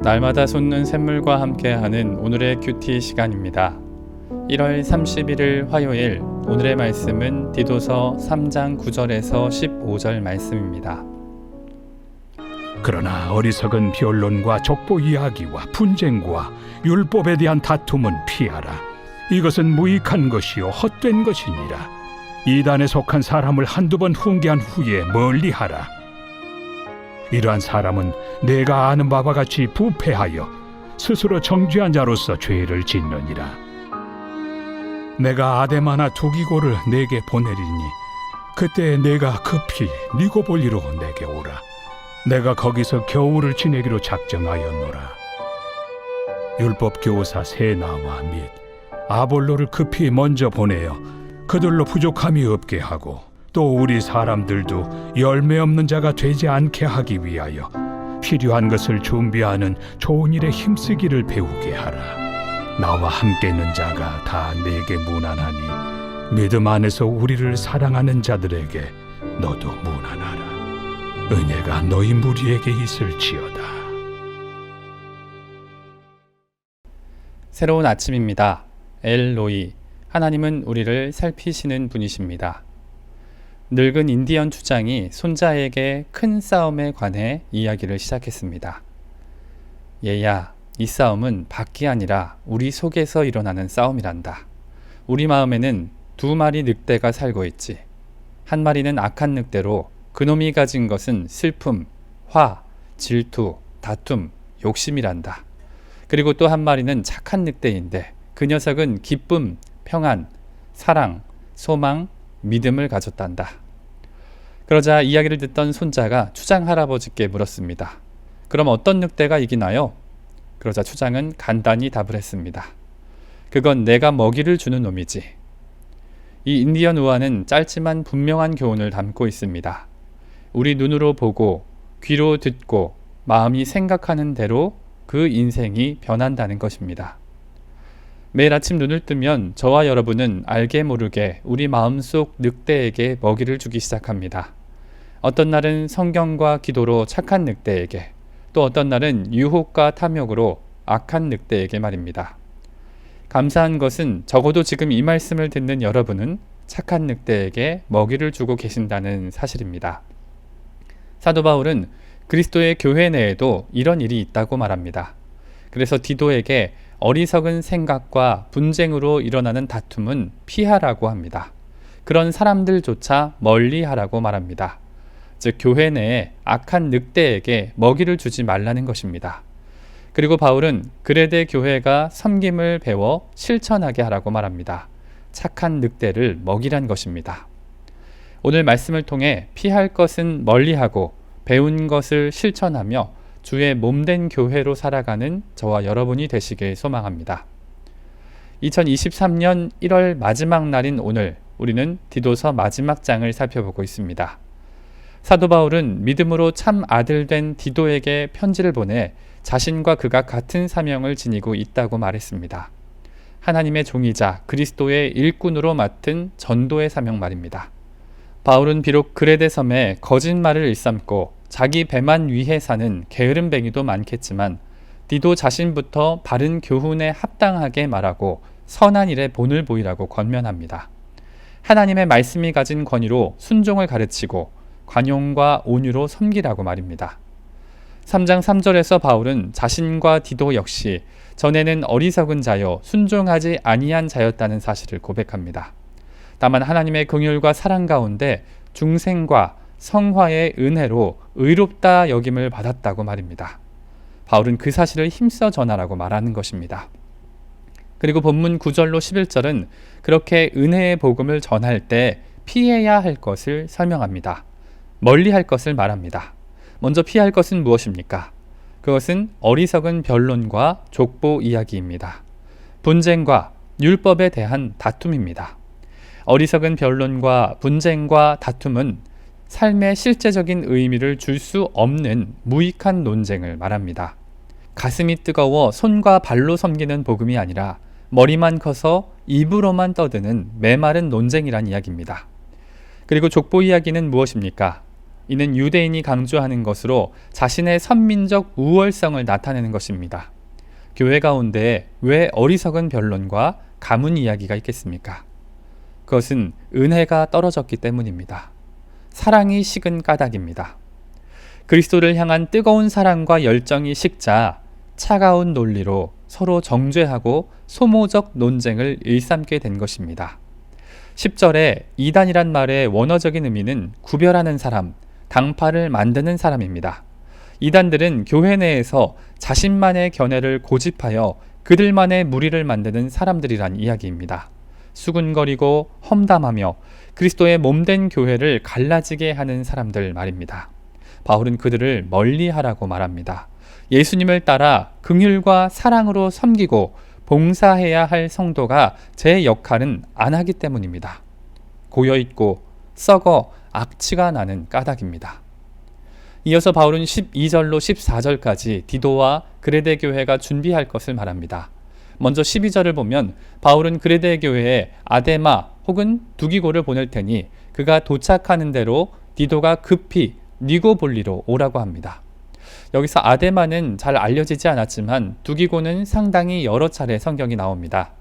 날마다 솟는 샘물과 함께하는 오늘의 큐티 시간입니다. 1월 31일 화요일, 오늘의 말씀은 디도서 3장 9절에서 15절 말씀입니다. 그러나 어리석은 변론과 족보 이야기와 분쟁과 율법에 대한 다툼은 피하라. 이것은 무익한 것이요 헛된 것이니라. 이단에 속한 사람을 한두 번 훈계한 후에 멀리하라. 이러한 사람은 내가 아는 바와 같이 부패하여 스스로 정죄한 자로서 죄를 짓느니라. 내가 아데마나 두기고를 내게 보내리니 그때 내가 급히 니고볼리로 내게 오라. 내가 거기서 겨울을 지내기로 작정하였노라. 율법 교사 세나와 및 아볼로를 급히 먼저 보내어 그들로 부족함이 없게 하고 또 우리 사람들도 열매 없는 자가 되지 않게 하기 위하여 필요한 것을 준비하는 좋은 일에 힘쓰기를 배우게 하라. 나와 함께 있는 자가 다 내게 무난하니 믿음 안에서 우리를 사랑하는 자들에게 너도 무난하라. 은혜가 너희 무리에게 있을지어다. 새로운 아침입니다. 엘로이, 하나님은 우리를 살피시는 분이십니다. 늙은 인디언 추장이 손자에게 큰 싸움에 관해 이야기를 시작했습니다. 얘야, 이 싸움은 밖이 아니라 우리 속에서 일어나는 싸움이란다. 우리 마음에는 두 마리 늑대가 살고 있지. 한 마리는 악한 늑대로 그놈이 가진 것은 슬픔, 화, 질투, 다툼, 욕심이란다. 그리고 또 한 마리는 착한 늑대인데 그 녀석은 기쁨, 평안, 사랑, 소망, 믿음을 가졌단다. 그러자 이야기를 듣던 손자가 추장 할아버지께 물었습니다. 그럼 어떤 늑대가 이기나요? 그러자 추장은 간단히 답을 했습니다. 그건 내가 먹이를 주는 놈이지. 이 인디언 우화는 짧지만 분명한 교훈을 담고 있습니다. 우리 눈으로 보고 귀로 듣고 마음이 생각하는 대로 그 인생이 변한다는 것입니다. 매일 아침 눈을 뜨면 저와 여러분은 알게 모르게 우리 마음속 늑대에게 먹이를 주기 시작합니다. 어떤 날은 성경과 기도로 착한 늑대에게, 또 어떤 날은 유혹과 탐욕으로 악한 늑대에게 말입니다. 감사한 것은 적어도 지금 이 말씀을 듣는 여러분은 착한 늑대에게 먹이를 주고 계신다는 사실입니다. 사도 바울은 그리스도의 교회 내에도 이런 일이 있다고 말합니다. 그래서 디도에게 어리석은 생각과 분쟁으로 일어나는 다툼은 피하라고 합니다. 그런 사람들조차 멀리하라고 말합니다. 즉 교회 내에 악한 늑대에게 먹이를 주지 말라는 것입니다. 그리고 바울은 그레데 교회가 섬김을 배워 실천하게 하라고 말합니다. 착한 늑대를 먹이란 것입니다. 오늘 말씀을 통해 피할 것은 멀리하고 배운 것을 실천하며 주의 몸된 교회로 살아가는 저와 여러분이 되시길 소망합니다. 2023년 1월 마지막 날인 오늘, 우리는 디도서 마지막 장을 살펴보고 있습니다. 사도 바울은 믿음으로 참 아들 된 디도에게 편지를 보내 자신과 그가 같은 사명을 지니고 있다고 말했습니다. 하나님의 종이자 그리스도의 일꾼으로 맡은 전도의 사명 말입니다. 바울은 비록 그레데 섬에 거짓말을 일삼고 자기 배만 위해 사는 게으름뱅이도 많겠지만 디도 자신부터 바른 교훈에 합당하게 말하고 선한 일에 본을 보이라고 권면합니다. 하나님의 말씀이 가진 권위로 순종을 가르치고 관용과 온유로 섬기라고 말입니다. 3장 3절에서 바울은 자신과 디도 역시 전에는 어리석은 자여 순종하지 아니한 자였다는 사실을 고백합니다. 다만 하나님의 긍휼과 사랑 가운데 중생과 성화의 은혜로 의롭다 여김을 받았다고 말입니다. 바울은 그 사실을 힘써 전하라고 말하는 것입니다. 그리고 본문 9절로 11절은 그렇게 은혜의 복음을 전할 때 피해야 할 것을 설명합니다. 멀리 할 것을 말합니다. 먼저 피할 것은 무엇입니까? 그것은 어리석은 변론과 족보 이야기입니다. 분쟁과 율법에 대한 다툼입니다. 어리석은 변론과 분쟁과 다툼은 삶의 실제적인 의미를 줄 수 없는 무익한 논쟁을 말합니다. 가슴이 뜨거워 손과 발로 섬기는 복음이 아니라 머리만 커서 입으로만 떠드는 메마른 논쟁이란 이야기입니다. 그리고 족보 이야기는 무엇입니까? 이는 유대인이 강조하는 것으로 자신의 선민적 우월성을 나타내는 것입니다. 교회 가운데 왜 어리석은 변론과 가문 이야기가 있겠습니까? 그것은 은혜가 떨어졌기 때문입니다. 사랑이 식은 까닭입니다. 그리스도를 향한 뜨거운 사랑과 열정이 식자 차가운 논리로 서로 정죄하고 소모적 논쟁을 일삼게 된 것입니다. 10절에 이단이란 말의 원어적인 의미는 구별하는 사람, 당파를 만드는 사람입니다. 이단들은 교회 내에서 자신만의 견해를 고집하여 그들만의 무리를 만드는 사람들이란 이야기입니다. 수군거리고 험담하며 그리스도의 몸된 교회를 갈라지게 하는 사람들 말입니다. 바울은 그들을 멀리하라고 말합니다. 예수님을 따라 긍휼과 사랑으로 섬기고 봉사해야 할 성도가 제 역할은 안 하기 때문입니다. 고여있고 썩어 악취가 나는 까닭입니다. 이어서 바울은 12절로 14절까지 디도와 그레데 교회가 준비할 것을 말합니다. 먼저 12절을 보면 바울은 그레데 교회에 아데마 혹은 두기고를 보낼 테니 그가 도착하는 대로 디도가 급히 니고볼리로 오라고 합니다. 여기서 아데마는 잘 알려지지 않았지만 두기고는 상당히 여러 차례 성경이 나옵니다.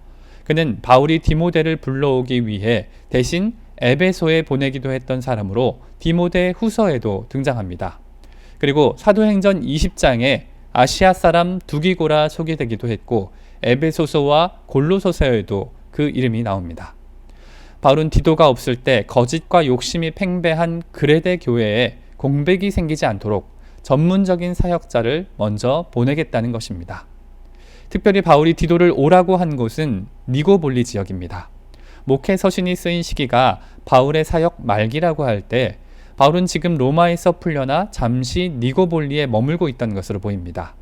그는 바울이 디모데를 불러오기 위해 대신 에베소에 보내기도 했던 사람으로 디모데 후서에도 등장합니다. 그리고 사도행전 20장에 아시아 사람 두기고라 소개되기도 했고 에베소서와 골로소서에도 그 이름이 나옵니다. 바울은 디도가 없을 때 거짓과 욕심이 팽배한 그레데 교회에 공백이 생기지 않도록 전문적인 사역자를 먼저 보내겠다는 것입니다. 특별히 바울이 디도를 오라고 한 곳은 니고볼리 지역입니다. 목회 서신이 쓰인 시기가 바울의 사역 말기라고 할 때 바울은 지금 로마에서 풀려나 잠시 니고볼리에 머물고 있던 것으로 보입니다.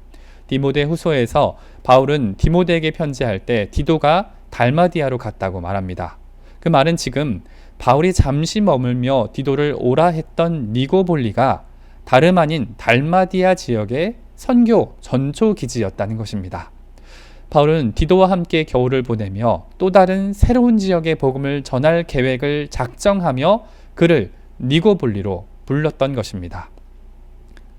디모데 후서에서 바울은 디모데에게 편지할 때 디도가 달마디아로 갔다고 말합니다. 그 말은 지금 바울이 잠시 머물며 디도를 오라 했던 니고볼리가 다름 아닌 달마디아 지역의 선교 전초 기지였다는 것입니다. 바울은 디도와 함께 겨울을 보내며 또 다른 새로운 지역의 복음을 전할 계획을 작정하며 그를 니고볼리로 불렀던 것입니다.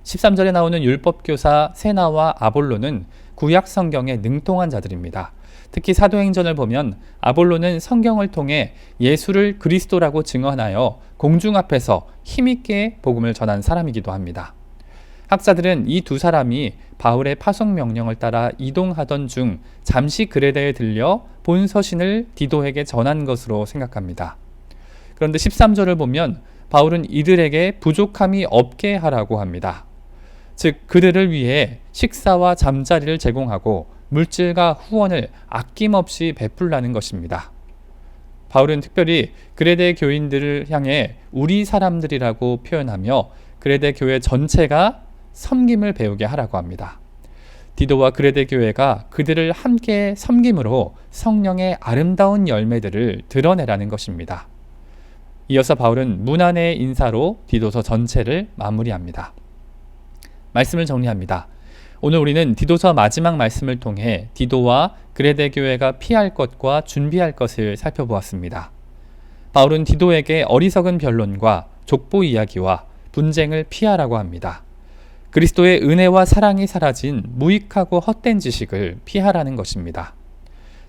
13절에 나오는 율법교사 세나와 아볼로는 구약 성경에 능통한 자들입니다. 특히 사도행전을 보면 아볼로는 성경을 통해 예수를 그리스도라고 증언하여 공중 앞에서 힘있게 복음을 전한 사람이기도 합니다. 학자들은 이 두 사람이 바울의 파송 명령을 따라 이동하던 중 잠시 그레데에 들려 본 서신을 디도에게 전한 것으로 생각합니다. 그런데 13절을 보면 바울은 이들에게 부족함이 없게 하라고 합니다. 즉 그들을 위해 식사와 잠자리를 제공하고 물질과 후원을 아낌없이 베풀라는 것입니다. 바울은 특별히 그레데 교인들을 향해 우리 사람들이라고 표현하며 그레데 교회 전체가 섬김을 배우게 하라고 합니다. 디도와 그레데 교회가 그들을 함께 섬김으로 성령의 아름다운 열매들을 드러내라는 것입니다. 이어서 바울은 문안의 인사로 디도서 전체를 마무리합니다. 말씀을 정리합니다. 오늘 우리는 디도서 마지막 말씀을 통해 디도와 그레데 교회가 피할 것과 준비할 것을 살펴보았습니다. 바울은 디도에게 어리석은 변론과 족보 이야기와 분쟁을 피하라고 합니다. 그리스도의 은혜와 사랑이 사라진 무익하고 헛된 지식을 피하라는 것입니다.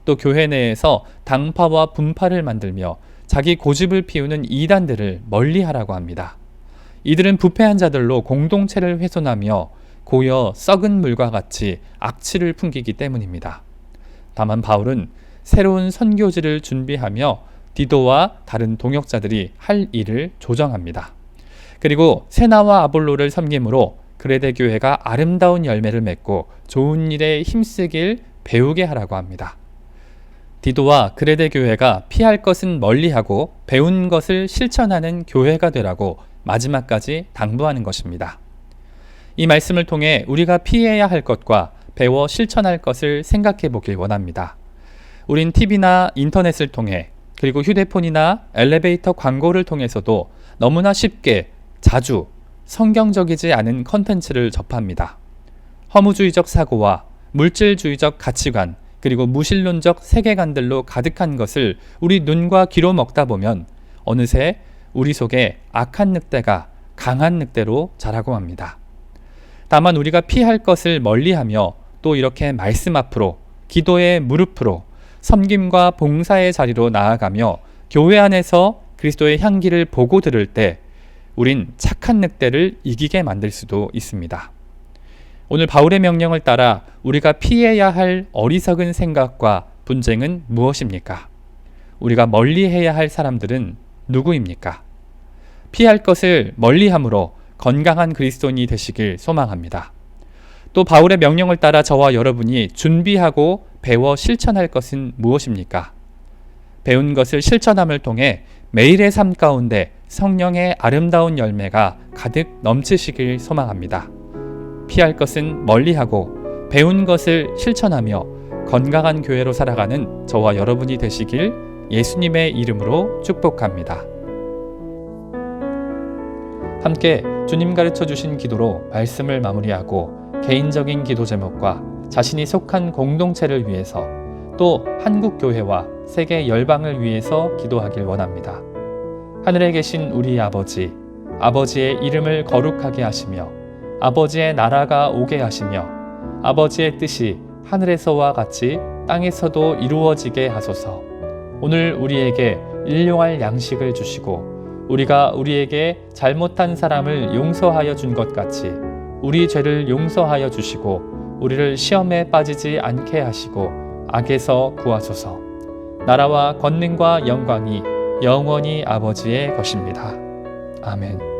또 교회 내에서 당파와 분파를 만들며 자기 고집을 피우는 이단들을 멀리하라고 합니다. 이들은 부패한 자들로 공동체를 훼손하며 고여 썩은 물과 같이 악취를 풍기기 때문입니다. 다만 바울은 새로운 선교지를 준비하며 디도와 다른 동역자들이 할 일을 조정합니다. 그리고 세나와 아볼로를 섬김으로 그레데 교회가 아름다운 열매를 맺고 좋은 일에 힘쓰길 배우게 하라고 합니다. 디도와 그레데 교회가 피할 것은 멀리하고 배운 것을 실천하는 교회가 되라고 마지막까지 당부하는 것입니다. 이 말씀을 통해 우리가 피해야 할 것과 배워 실천할 것을 생각해 보길 원합니다. 우린 TV나 인터넷을 통해 그리고 휴대폰이나 엘리베이터 광고를 통해서도 너무나 쉽게 자주 성경적이지 않은 컨텐츠를 접합니다. 허무주의적 사고와 물질주의적 가치관 그리고 무신론적 세계관들로 가득한 것을 우리 눈과 귀로 먹다 보면 어느새 우리 속에 악한 늑대가 강한 늑대로 자라고 합니다. 다만 우리가 피할 것을 멀리하며 또 이렇게 말씀 앞으로, 기도의 무릎으로, 섬김과 봉사의 자리로 나아가며 교회 안에서 그리스도의 향기를 보고 들을 때 우린 착한 늑대를 이기게 만들 수도 있습니다. 오늘 바울의 명령을 따라 우리가 피해야 할 어리석은 생각과 분쟁은 무엇입니까? 우리가 멀리해야 할 사람들은 누구입니까? 피할 것을 멀리함으로 건강한 그리스도인이 되시길 소망합니다. 또 바울의 명령을 따라 저와 여러분이 준비하고 배워 실천할 것은 무엇입니까? 배운 것을 실천함을 통해 매일의 삶 가운데 성령의 아름다운 열매가 가득 넘치시길 소망합니다. 피할 것은 멀리하고 배운 것을 실천하며 건강한 교회로 살아가는 저와 여러분이 되시길 예수님의 이름으로 축복합니다. 함께 주님 가르쳐 주신 기도로 말씀을 마무리하고 개인적인 기도 제목과 자신이 속한 공동체를 위해서 또 한국 교회와 세계 열방을 위해서 기도하길 원합니다. 하늘에 계신 우리 아버지, 아버지의 이름을 거룩하게 하시며 아버지의 나라가 오게 하시며 아버지의 뜻이 하늘에서와 같이 땅에서도 이루어지게 하소서. 오늘 우리에게 일용할 양식을 주시고 우리가 우리에게 잘못한 사람을 용서하여 준 것 같이 우리 죄를 용서하여 주시고 우리를 시험에 빠지지 않게 하시고 악에서 구하소서. 나라와 권능과 영광이 영원히 아버지의 것입니다. 아멘.